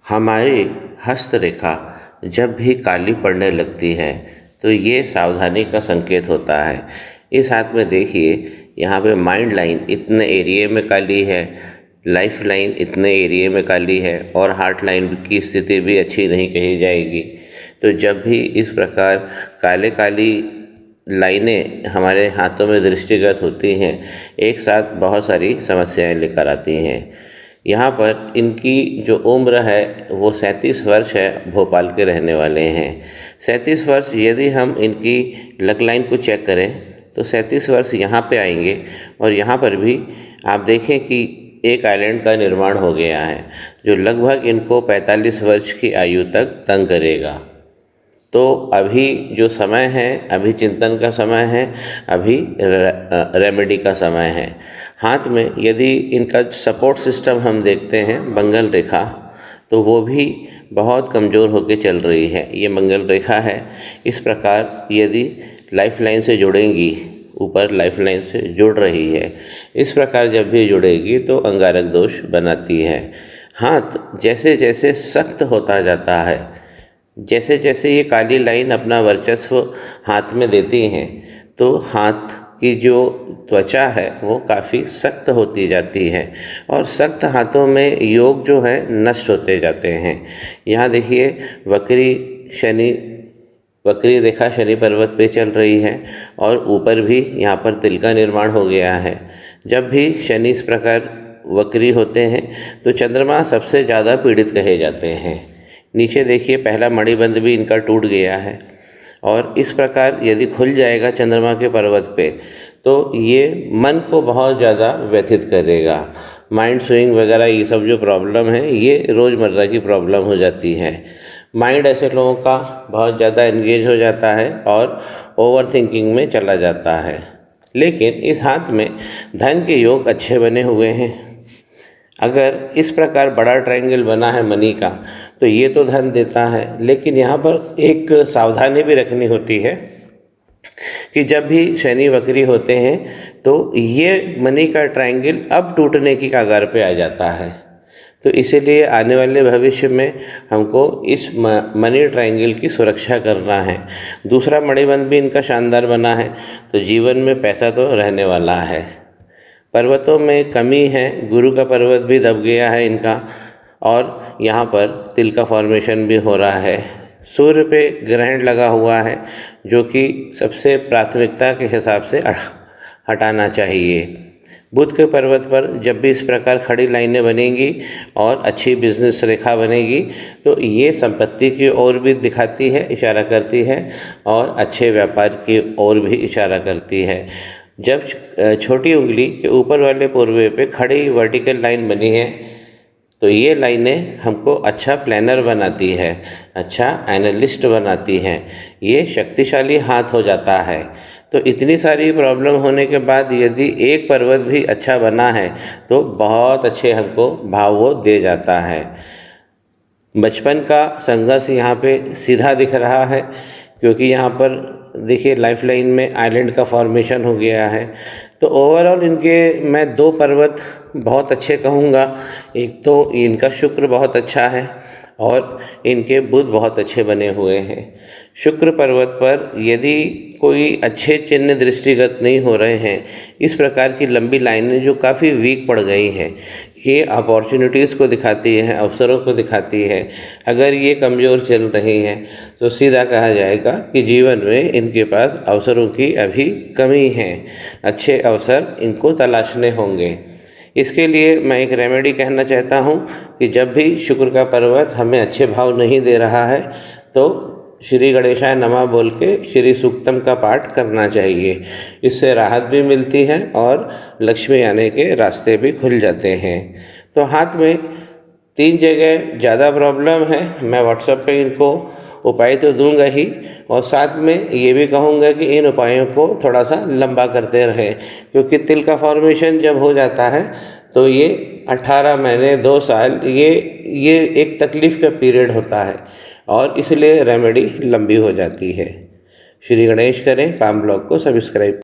हमारी हस्तरेखा जब भी काली पड़ने लगती है तो ये सावधानी का संकेत होता है। इस हाथ में देखिए, यहाँ पे माइंड लाइन इतने एरिया में काली है, लाइफ लाइन इतने एरिया में काली है और हार्ट लाइन की स्थिति भी अच्छी नहीं कही जाएगी। तो जब भी इस प्रकार काले काली लाइनें हमारे हाथों में दृष्टिगत होती हैं, एक साथ बहुत सारी समस्याएं लेकर आती हैं। यहाँ पर इनकी जो उम्र है वो 37 वर्ष है, भोपाल के रहने वाले हैं। 37 वर्ष यदि हम इनकी लक लाइन को चेक करें तो 37 वर्ष यहाँ पे आएंगे और यहाँ पर भी आप देखें कि एक आइलैंड का निर्माण हो गया है जो लगभग इनको 45 वर्ष की आयु तक तंग करेगा। तो अभी जो समय है, अभी चिंतन का समय है, अभी रेमेडी का समय है। हाथ में यदि इनका सपोर्ट सिस्टम हम देखते हैं मंगल रेखा, तो वो भी बहुत कमज़ोर होकर चल रही है। ये मंगल रेखा है। इस प्रकार यदि लाइफ लाइन से जुड़ेंगी, ऊपर लाइफ लाइन से जुड़ रही है, इस प्रकार जब भी जुड़ेगी तो अंगारक दोष बनाती है। हाथ जैसे जैसे सख्त होता जाता है, जैसे जैसे ये काली लाइन अपना वर्चस्व हाथ में देती हैं, तो हाथ की जो त्वचा है वो काफ़ी सख्त होती जाती है और सख्त हाथों में योग जो है नष्ट होते जाते हैं। यहाँ देखिए वक्री रेखा शनि पर्वत पे चल रही है और ऊपर भी यहाँ पर तिल का निर्माण हो गया है। जब भी शनि इस प्रकार वक्री होते हैं तो चंद्रमा सबसे ज़्यादा पीड़ित कहे जाते हैं। नीचे देखिए पहला मणिबंध भी इनका टूट गया है और इस प्रकार यदि खुल जाएगा चंद्रमा के पर्वत पे तो ये मन को बहुत ज़्यादा व्यथित करेगा। माइंड स्विंग वगैरह ये सब जो प्रॉब्लम है ये रोज़मर्रा की प्रॉब्लम हो जाती है। माइंड ऐसे लोगों का बहुत ज़्यादा एंगेज हो जाता है और ओवर थिंकिंग में चला जाता है। लेकिन इस हाथ में धन के योग अच्छे बने हुए हैं। अगर इस प्रकार बड़ा ट्रायंगल बना है मनी का तो ये तो धन देता है, लेकिन यहाँ पर एक सावधानी भी रखनी होती है कि जब भी शनि वक्री होते हैं तो ये मनी का ट्रायंगल अब टूटने की कगार पे आ जाता है। तो इसीलिए आने वाले भविष्य में हमको इस मनी ट्रायंगल की सुरक्षा करना है। दूसरा मणिबंध भी इनका शानदार बना है, तो जीवन में पैसा तो रहने वाला है। पर्वतों में कमी है, गुरु का पर्वत भी दब गया है इनका और यहाँ पर तिल का फॉर्मेशन भी हो रहा है। सूर्य पे ग्रहण लगा हुआ है जो कि सबसे प्राथमिकता के हिसाब से हटाना चाहिए। बुध के पर्वत पर जब भी इस प्रकार खड़ी लाइनें बनेंगी और अच्छी बिजनेस रेखा बनेगी तो ये संपत्ति की ओर भी दिखाती है, इशारा करती है और अच्छे व्यापार की ओर भी इशारा करती है। जब छोटी उंगली के ऊपर वाले पूर्वे पे खड़ी वर्टिकल लाइन बनी है तो ये लाइनें हमको अच्छा प्लानर बनाती है, अच्छा एनालिस्ट बनाती हैं। ये शक्तिशाली हाथ हो जाता है। तो इतनी सारी प्रॉब्लम होने के बाद यदि एक पर्वत भी अच्छा बना है तो बहुत अच्छे हमको भाव वो दे जाता है। बचपन का संघर्ष यहाँ पे सीधा दिख रहा है क्योंकि यहाँ पर देखिए लाइफ लाइन में आइलैंड का फॉर्मेशन हो गया है। तो ओवरऑल इनके मैं 2 पर्वत बहुत अच्छे कहूँगा। एक तो इनका शुक्र बहुत अच्छा है और इनके बुध बहुत अच्छे बने हुए हैं। शुक्र पर्वत पर यदि कोई अच्छे चिन्ह दृष्टिगत नहीं हो रहे हैं, इस प्रकार की लंबी लाइनें जो काफ़ी वीक पड़ गई हैं, ये अपॉर्चुनिटीज़ को दिखाती है, अवसरों को दिखाती है। अगर ये कमज़ोर चल रही हैं तो सीधा कहा जाएगा कि जीवन में इनके पास अवसरों की अभी कमी है। अच्छे अवसर इनको तलाशने होंगे। इसके लिए मैं एक रेमेडी कहना चाहता हूँ कि जब भी शुक्र का पर्वत हमें अच्छे भाव नहीं दे रहा है तो श्री गणेशाय नमः बोल के श्री सूक्तम का पाठ करना चाहिए। इससे राहत भी मिलती है और लक्ष्मी आने के रास्ते भी खुल जाते हैं। तो हाथ में 3 जगह ज़्यादा प्रॉब्लम है। मैं व्हाट्सएप पे इनको उपाय तो दूंगा ही और साथ में ये भी कहूँगा कि इन उपायों को थोड़ा सा लंबा करते रहें, क्योंकि तिल का फॉर्मेशन जब हो जाता है तो ये 18 महीने 2 साल ये एक तकलीफ़ का पीरियड होता है और इसलिए रेमेडी लंबी हो जाती है। श्री गणेश करें, पाम ब्लॉग को सब्सक्राइब